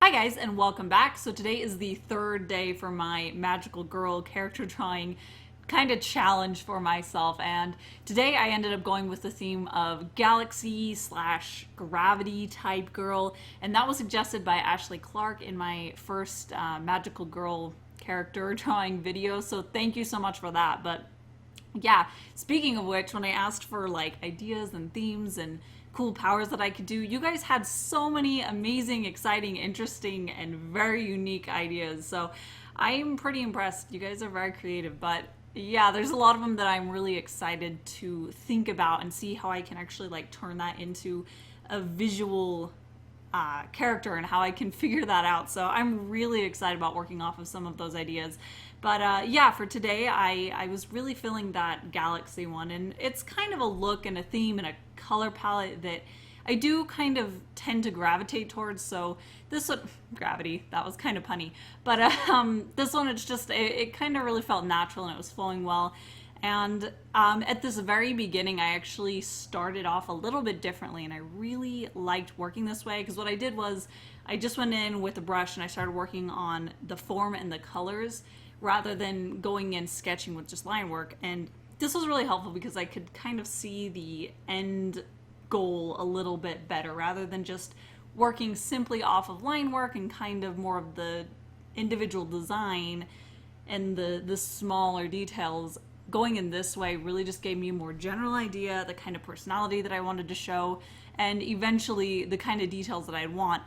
Hi guys, and welcome back. So today is the third day for my magical girl character drawing kind of challenge for myself, and today I ended up going with the theme of galaxy slash gravity type girl, and that was suggested by Ashley Clark in my first magical girl character drawing video, so thank you so much for that. But yeah, speaking of which, when I asked for like ideas and themes and cool powers that I could do, you guys had so many amazing, exciting, interesting, and very unique ideas. So I'm pretty impressed. You guys are very creative, but yeah, there's a lot of them that I'm really excited to think about and see how I can actually like turn that into a visual character and how I can figure that out. So I'm really excited about working off of some of those ideas. But yeah, for today, I was really feeling that galaxy one, and it's kind of a look and a theme and a color palette that I do kind of tend to gravitate towards. So this one, gravity, that was kind of punny, but this one, it's just, it kind of really felt natural and it was flowing well. And at this very beginning, I actually started off a little bit differently, and I really liked working this way because what I did was I just went in with a brush and I started working on the form and the colors rather than going in sketching with just line work. And this was really helpful because I could kind of see the end goal a little bit better rather than just working simply off of line work and kind of more of the individual design and the smaller details. Going in this way really just gave me a more general idea, the kind of personality that I wanted to show, and eventually the kind of details that I'd want,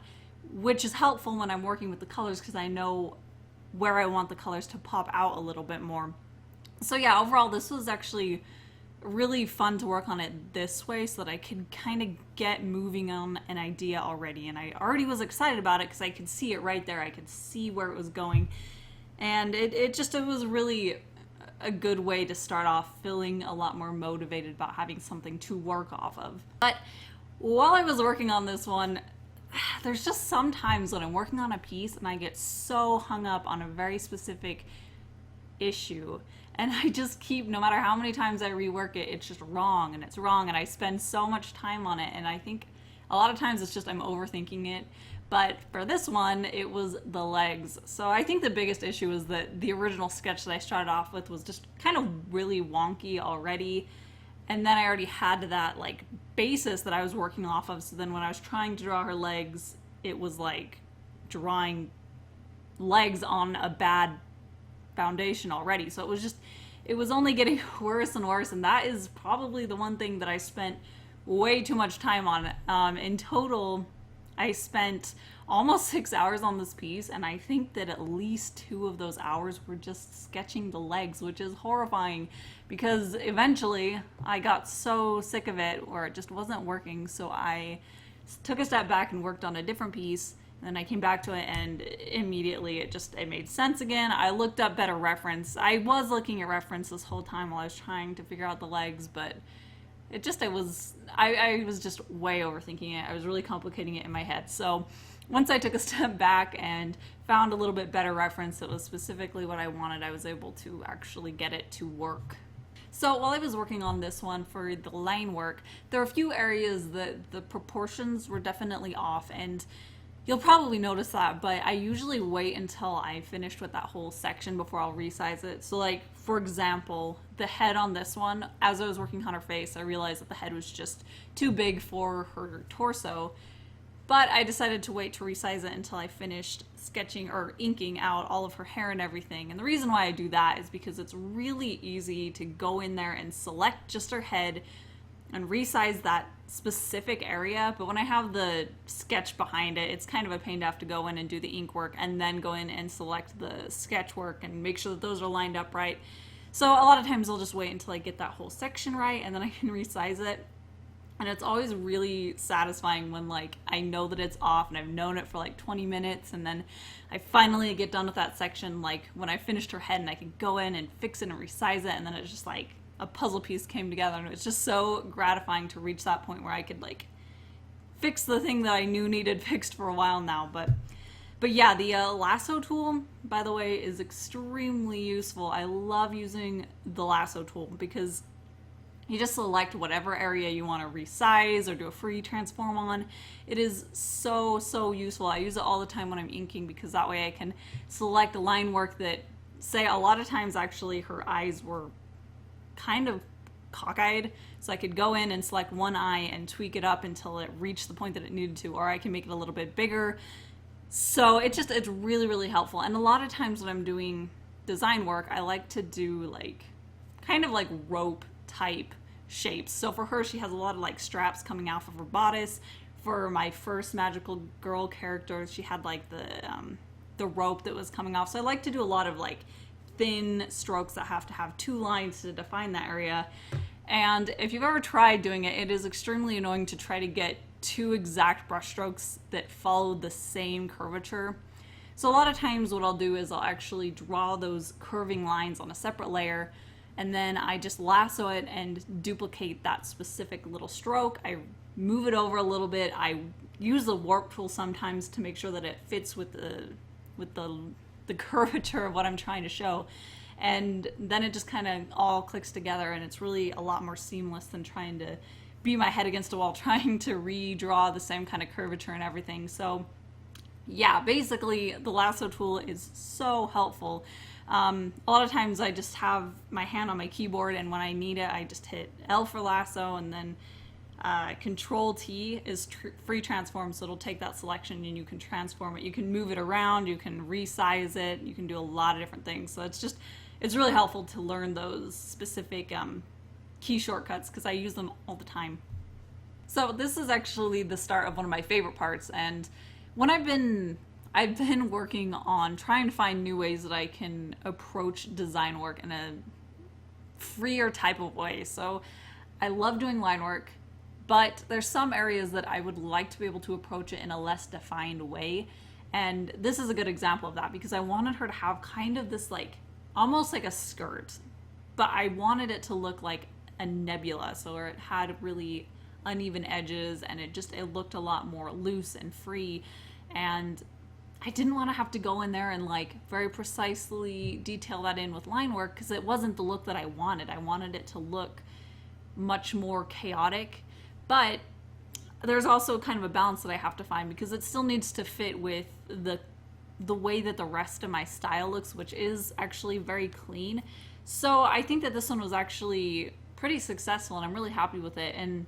which is helpful when I'm working with the colors because I know where I want the colors to pop out a little bit more. So yeah, overall this was actually really fun to work on it this way so that I could kind of get moving on an idea already, and I already was excited about it because I could see it right there. I could see where it was going, and it was really a good way to start off feeling a lot more motivated about having something to work off of. But while I was working on this one, there's just sometimes when I'm working on a piece and I get so hung up on a very specific issue, and I just keep, no matter how many times I rework it, it's just wrong and it's wrong, and I spend so much time on it, and I think a lot of times it's just I'm overthinking it. But for this one, it was the legs. So I think the biggest issue is that the original sketch that I started off with was just kind of really wonky already, and then I already had that like basis that I was working off of. So then when I was trying to draw her legs, it was like drawing legs on a bad foundation already. So it was only getting worse and worse, and that is probably the one thing that I spent way too much time on. In total, I spent almost 6 hours on this piece, and I think that at least 2 of those hours were just sketching the legs, which is horrifying because eventually I got so sick of it where it just wasn't working. So I took a step back and worked on a different piece, and then I came back to it, and immediately it made sense again. I looked up better reference. I was looking at reference this whole time while I was trying to figure out the legs, but I was just way overthinking it. I was really complicating it in my head. So once I took a step back and found a little bit better reference that was specifically what I wanted, I was able to actually get it to work. So while I was working on this one for the line work, there are a few areas that the proportions were definitely off, and you'll probably notice that, but I usually wait until I finished with that whole section before I'll resize it. So like, for example, the head on this one, as I was working on her face, I realized that the head was just too big for her torso, but I decided to wait to resize it until I finished sketching or inking out all of her hair and everything. And the reason why I do that is because it's really easy to go in there and select just her head and resize that specific area, but when I have the sketch behind it, it's kind of a pain to have to go in and do the ink work and then go in and select the sketch work and make sure that those are lined up right. So a lot of times I'll just wait until I get that whole section right, and then I can resize it. And it's always really satisfying when like I know that it's off and I've known it for like 20 minutes, and then I finally get done with that section, like when I finished her head, and I can go in and fix it and resize it, and then it's just like a puzzle piece came together, and it's just so gratifying to reach that point where I could like fix the thing that I knew needed fixed for a while now. But yeah, the lasso tool, by the way, is extremely useful. I love using the lasso tool because You just select whatever area you want to resize or do a free transform on. It is so, so useful. I use it all the time when I'm inking because that way I can select a line work that, say, a lot of times actually her eyes were kind of cockeyed, so I could go in and select one eye and tweak it up until it reached the point that it needed to, or I can make it a little bit bigger. So it's really, really helpful. And a lot of times when I'm doing design work, I like to do like kind of like rope type shapes. So for her, she has a lot of like straps coming off of her bodice. For my first magical girl character, she had like the rope that was coming off. So I like to do a lot of like thin strokes that have to have two lines to define that area. And if you've ever tried doing it, it is extremely annoying to try to get two exact brush strokes that follow the same curvature. So a lot of times what I'll do is I'll actually draw those curving lines on a separate layer, and then I just lasso it and duplicate that specific little stroke. I move it over a little bit. I use the warp tool sometimes to make sure that it fits with the curvature of what I'm trying to show. And then it just kind of all clicks together, and it's really a lot more seamless than trying to beat my head against a wall trying to redraw the same kind of curvature and everything. So yeah, basically the lasso tool is so helpful. A lot of times I just have my hand on my keyboard, and when I need it, I just hit L for lasso, and then Control T is free transform, so it'll take that selection and you can transform it. You can move it around, you can resize it, you can do a lot of different things. So it's really helpful to learn those specific key shortcuts because I use them all the time. So this is actually the start of one of my favorite parts, and when I've been working on trying to find new ways that I can approach design work in a freer type of way. So I love doing line work, but there's some areas that I would like to be able to approach it in a less defined way. And this is a good example of that because I wanted her to have kind of this like, almost like a skirt, but I wanted it to look like a nebula. So where it had really uneven edges and it looked a lot more loose and free. And I didn't want to have to go in there and like very precisely detail that in with line work because it wasn't the look that I wanted. I wanted it to look much more chaotic, but there's also kind of a balance that I have to find because it still needs to fit with the way that the rest of my style looks, which is actually very clean. So I think that this one was actually pretty successful and I'm really happy with it. And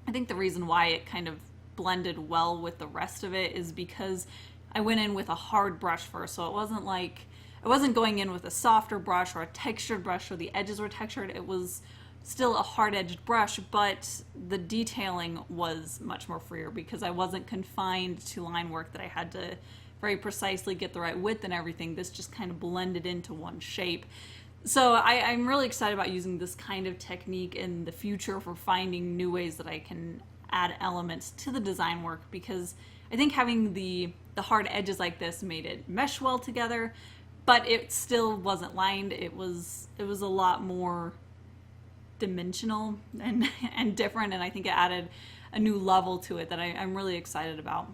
I think the reason why it kind of blended well with the rest of it is because I went in with a hard brush first. So it wasn't like, I wasn't going in with a softer brush or a textured brush or the edges were textured. It was still a hard-edged brush, but the detailing was much more freer because I wasn't confined to line work that I had to very precisely get the right width and everything. This just kind of blended into one shape. So I'm really excited about using this kind of technique in the future for finding new ways that I can add elements to the design work because I think having the hard edges like this made it mesh well together, but it still wasn't lined. It was a lot more dimensional and different, and I think it added a new level to it that I'm really excited about.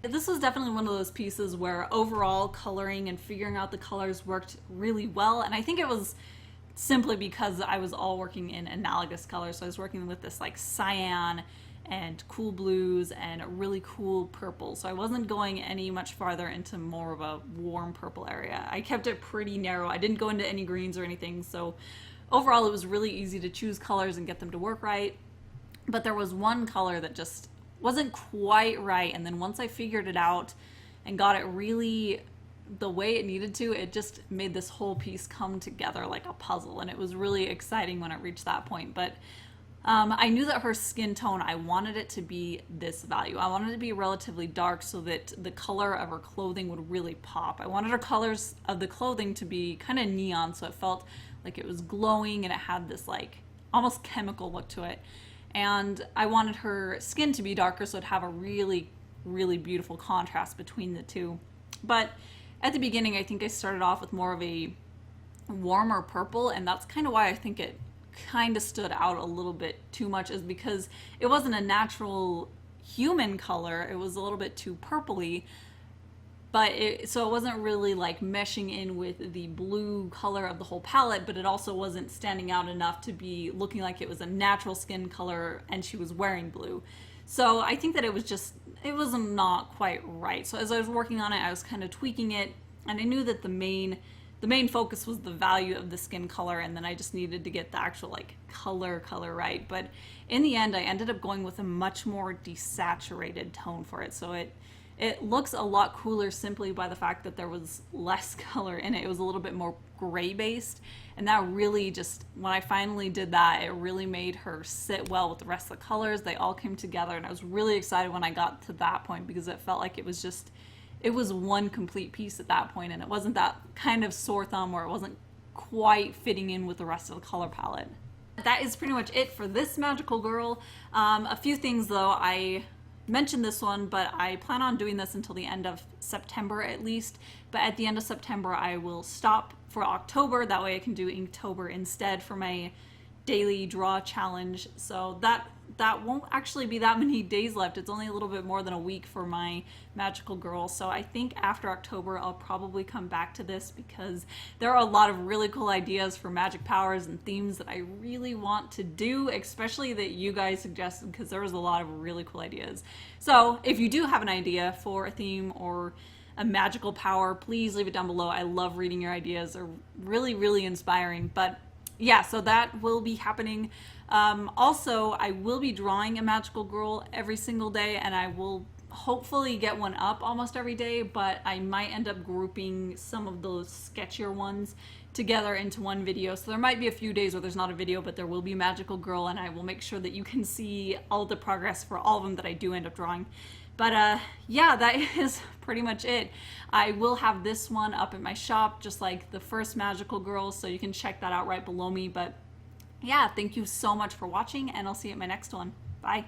This was definitely one of those pieces where overall coloring and figuring out the colors worked really well, and I think it was simply because I was all working in analogous colors. So I was working with this like cyan and cool blues and a really cool purple. So I wasn't going any much farther into more of a warm purple area. I kept it pretty narrow. I didn't go into any greens or anything. So overall, it was really easy to choose colors and get them to work right. But there was one color that just wasn't quite right. And then once I figured it out and got it really the way it needed to, it just made this whole piece come together like a puzzle. And it was really exciting when it reached that point. But I knew that her skin tone, I wanted it to be this value. I wanted it to be relatively dark so that the color of her clothing would really pop. I wanted her colors of the clothing to be kind of neon, so it felt like it was glowing and it had this like almost chemical look to it. And I wanted her skin to be darker so it'd have a really, really beautiful contrast between the two. But at the beginning, I think I started off with more of a warmer purple, and that's kind of why I think it kind of stood out a little bit too much, is because it wasn't a natural human color. It was a little bit too purpley, but so it wasn't really like meshing in with the blue color of the whole palette, but it also wasn't standing out enough to be looking like it was a natural skin color and she was wearing blue. So I think that it was not quite right. So as I was working on it, I was kind of tweaking it, and I knew that the main focus was the value of the skin color, and then I just needed to get the actual like color right. But in the end, I ended up going with a much more desaturated tone for it. So it looks a lot cooler simply by the fact that there was less color in it. It was a little bit more gray based, and that really just, when I finally did that, it really made her sit well with the rest of the colors. They all came together, and I was really excited when I got to that point because it felt like it was one complete piece at that point, and it wasn't that kind of sore thumb where it wasn't quite fitting in with the rest of the color palette. That is pretty much it for this magical girl. A few things though, I mentioned this one, but I plan on doing this until the end of September at least. But at the end of September, I will stop for October. That way I can do Inktober instead for my daily draw challenge. So that won't actually be that many days left. It's only a little bit more than a week for my magical girl. So I think after October, I'll probably come back to this because there are a lot of really cool ideas for magic powers and themes that I really want to do, especially that you guys suggested, because there was a lot of really cool ideas. So if you do have an idea for a theme or a magical power, please leave it down below. I love reading your ideas. They're really, really inspiring. But yeah, so that will be happening. Also, I will be drawing a magical girl every single day, and I will hopefully get one up almost every day, but I might end up grouping some of those sketchier ones together into one video. So there might be a few days where there's not a video, but there will be a magical girl, and I will make sure that you can see all the progress for all of them that I do end up drawing. But yeah, that is pretty much it. I will have this one up at my shop, just like the first magical girl, so you can check that out right below me. But yeah, thank you so much for watching, and I'll see you at my next one. Bye.